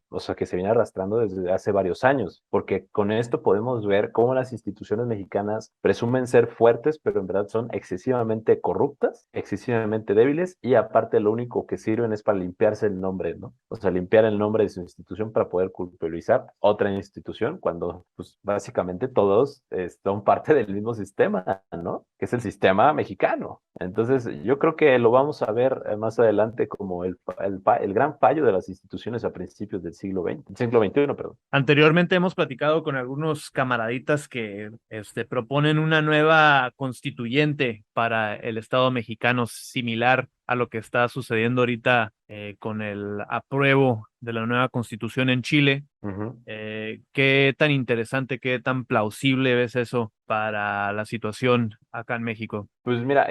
o sea, que se viene arrastrando desde hace varios años, porque con esto podemos ver cómo las instituciones mexicanas presumen ser fuertes, pero en verdad son excesivamente corruptas, excesivamente débiles y aparte lo único que sirven es para limpiarse el nombre, ¿no? O sea, limpiar el nombre de su institución para poder poder culpabilizar otra institución cuando pues básicamente todos son parte del mismo sistema, ¿no? Que es el sistema mexicano. Entonces yo creo que lo vamos a ver más adelante como el gran fallo de las instituciones a principios del siglo XXI, perdón. Anteriormente hemos platicado con algunos camaraditas que proponen una nueva constituyente para el Estado mexicano, similar a lo que está sucediendo ahorita con el apruebo de la nueva constitución en Chile. Uh-huh. ¿Qué tan interesante, qué tan plausible ves eso para la situación acá en México? Pues mira,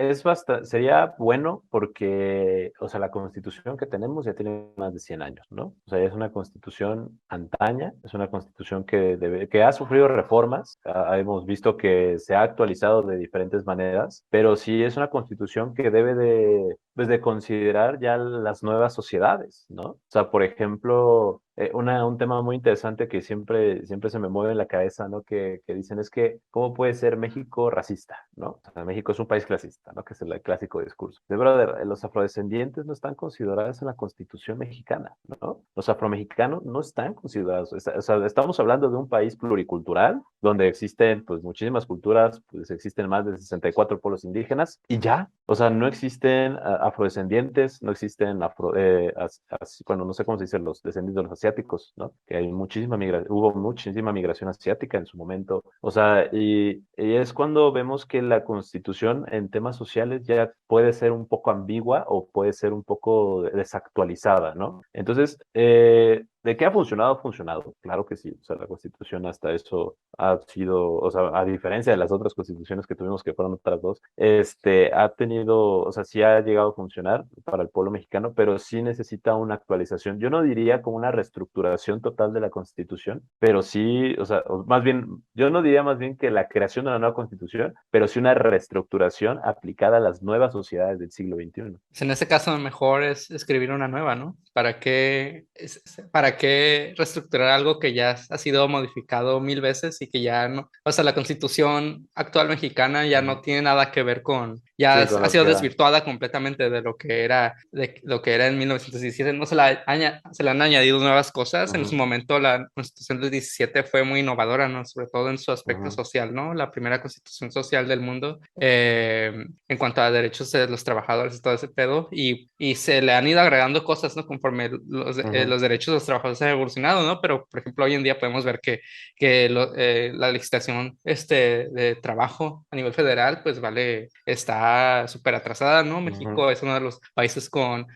sería bueno porque, o sea, la constitución que tenemos ya tiene más de 100 años, ¿no? O sea, es una constitución antaña, es una constitución que ha sufrido reformas, hemos visto que se ha actualizado de diferentes maneras, pero sí es una constitución que debe de considerar ya las nuevas sociedades, ¿no? O sea, por ejemplo, un tema muy interesante que siempre se me mueve en la cabeza, ¿no? Que dicen es que, ¿cómo puede ser México racista, ¿no? O sea, México es un país clasista, ¿no? Que es el clásico discurso. De verdad, los afrodescendientes no están considerados en la Constitución mexicana, ¿no? Los afromexicanos no están considerados. O sea, estamos hablando de un país pluricultural, donde existen, pues, muchísimas culturas, pues, existen más de 64 pueblos indígenas, y ya, o sea, no existen afrodescendientes, no existen bueno, no sé cómo se dice, los descendientes de los asiáticos, ¿no? Que hay hubo muchísima migración asiática en su momento. O sea, y es cuando vemos que la Constitución en temas sociales ya puede ser un poco ambigua o puede ser un poco desactualizada, ¿no? Entonces, ¿de qué ha funcionado? Ha funcionado, claro que sí. O sea, la Constitución hasta eso ha sido, o sea, a diferencia de las otras constituciones que tuvimos, que fueron otras dos, ha tenido, o sea, sí ha llegado a funcionar para el pueblo mexicano, pero sí necesita una actualización. Yo no diría como una reestructuración total de la Constitución, pero sí, o sea, más bien, yo no diría más bien que la creación de una nueva Constitución, pero sí una reestructuración aplicada a las nuevas sociedades del siglo XXI. Pues en ese caso, mejor es escribir una nueva, ¿no? ¿Para qué reestructurar algo que ya ha sido modificado 1000 veces y que ya no, o sea, la Constitución actual mexicana ya no tiene nada que ver ya Sí, con ha sido lo que desvirtuada completamente de lo que era en 1917? No se le han añadido nuevas cosas. En su momento la Constitución del 17 fue muy innovadora, ¿no? Sobre todo en su aspecto social, ¿no? La primera Constitución social del mundo en cuanto a derechos de los trabajadores y todo ese pedo, y se le han ido agregando cosas, ¿no? Conforme los derechos de los trabajadores han evolucionado, ¿no? Pero, por ejemplo, hoy en día podemos ver que la legislación de trabajo a nivel federal, pues está súper atrasada, ¿no? México es uno de los países con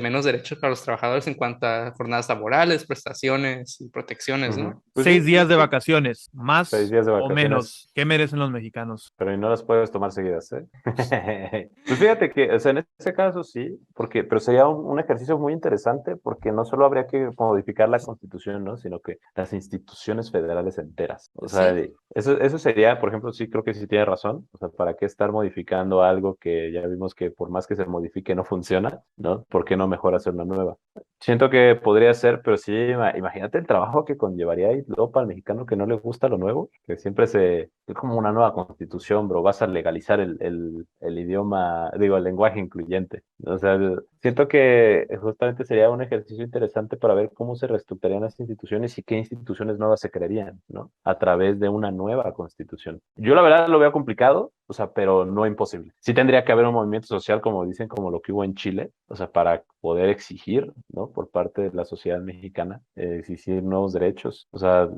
menos derechos para los trabajadores en cuanto a jornadas laborales, prestaciones y protecciones, ¿no? Pues 6 días de vacaciones, más 6 días de o vacaciones. menos. ¿Qué merecen los mexicanos? Pero no las puedes tomar seguidas, ¿eh? Pues fíjate que, o sea, en este caso sí, pero sería un ejercicio muy interesante porque no solo habría que modificar la Constitución, ¿no? Sino que las instituciones federales enteras. O sea, Sí. eso sería, por ejemplo, sí creo que sí tiene razón. O sea, ¿para qué estar modificando algo que ya vimos que por más que se modifique no funciona, ¿no? ¿Por qué no mejor hacer una nueva? Siento que podría ser, pero sí, imagínate el trabajo que conllevaría y luego para el mexicano que no le gusta lo nuevo, que siempre es como una nueva constitución, bro, vas a legalizar el idioma, digo, el lenguaje incluyente. O sea, siento que justamente sería un ejercicio interesante para ver cómo se reestructurarían las instituciones y qué instituciones nuevas se crearían, ¿no? A través de una nueva constitución. Yo la verdad lo veo complicado, o sea, pero no imposible. Sí tendría que haber un movimiento social, como dicen, como lo que hubo en Chile, o sea, para poder exigir, ¿no? Por parte de la sociedad mexicana, exigir nuevos derechos. O sea,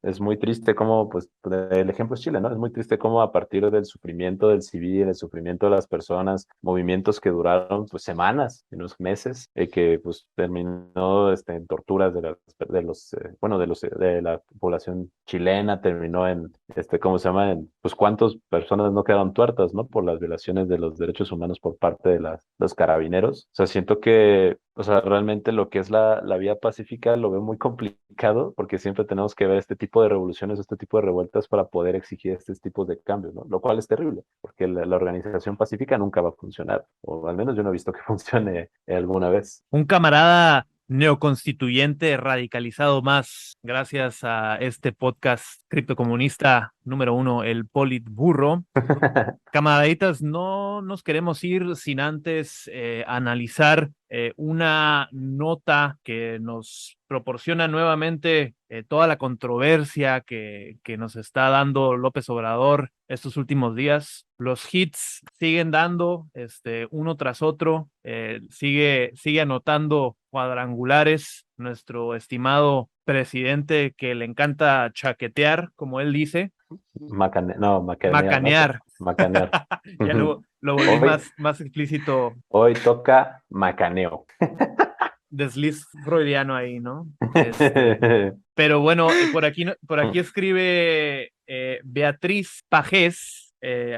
es muy triste cómo, pues, el ejemplo es Chile, ¿no? Es muy triste cómo a partir del sufrimiento del civil, el sufrimiento de las personas, movimientos que duraron, pues, semanas, unos meses, que, pues, terminó en torturas de la población chilena, terminó en, ¿cómo se llama? Pues, cuántas personas no quedaron tuertas, ¿no? Por las violaciones de los derechos humanos por parte de los carabineros. O sea, siento que, o sea, realmente lo que es la vía pacífica lo veo muy complicado porque siempre tenemos que ver este tipo de revoluciones, este tipo de revueltas para poder exigir estos tipos de cambios, ¿no? Lo cual es terrible porque la organización pacífica nunca va a funcionar, o al menos yo no he visto que funcione alguna vez. Un camarada neoconstituyente radicalizado más gracias a este podcast criptocomunista número 1, el Politburro. Camaraditas, no nos queremos ir sin antes analizar una nota que nos proporciona nuevamente toda la controversia que nos está dando López Obrador estos últimos días. Los hits siguen dando uno tras otro, sigue anotando cuadrangulares nuestro estimado presidente, que le encanta chaquetear, como él dice. Macanear. Ya lo volví más explícito. Hoy toca macaneo. Desliz freudiano ahí, ¿no? Pero bueno, por aquí escribe Beatriz Pajés,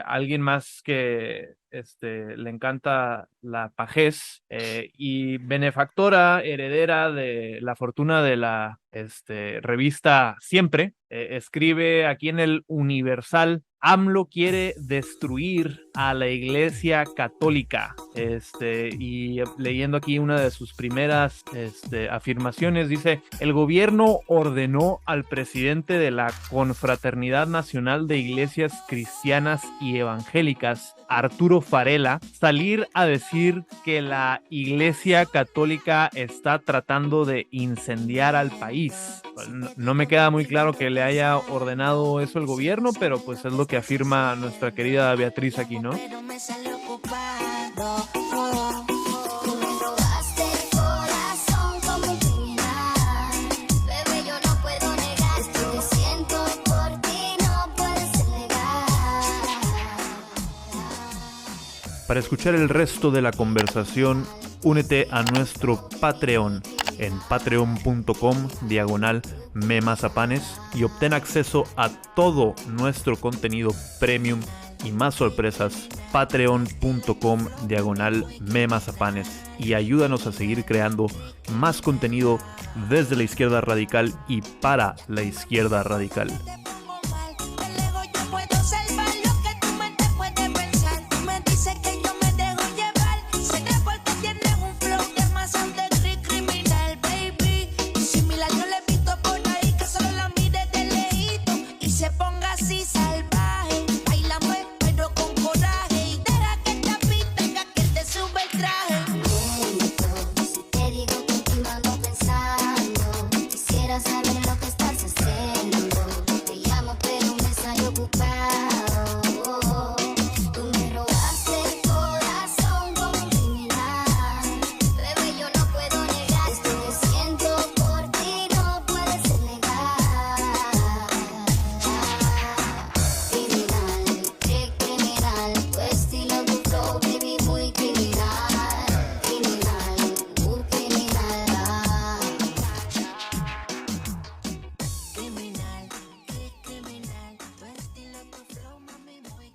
alguien más que le encanta la pajés, y benefactora, heredera de la fortuna de la revista Siempre, escribe aquí en el Universal: AMLO quiere destruir a la Iglesia Católica. Y leyendo aquí una de sus primeras afirmaciones, dice: el gobierno ordenó al presidente de la Confraternidad Nacional de Iglesias Cristianas y Evangélicas, Arturo Farela, salir a decir que la Iglesia Católica está tratando de incendiar al país. No me queda muy claro que le haya ordenado eso el gobierno, pero pues es lo que afirma nuestra querida Beatriz aquí, ¿no? Para escuchar el resto de la conversación, únete a nuestro Patreon en patreon.com/memazapanes y obtén acceso a todo nuestro contenido premium y más sorpresas. patreon.com/memazapanes, y ayúdanos a seguir creando más contenido desde la izquierda radical y para la izquierda radical. Se ponga así salvaje.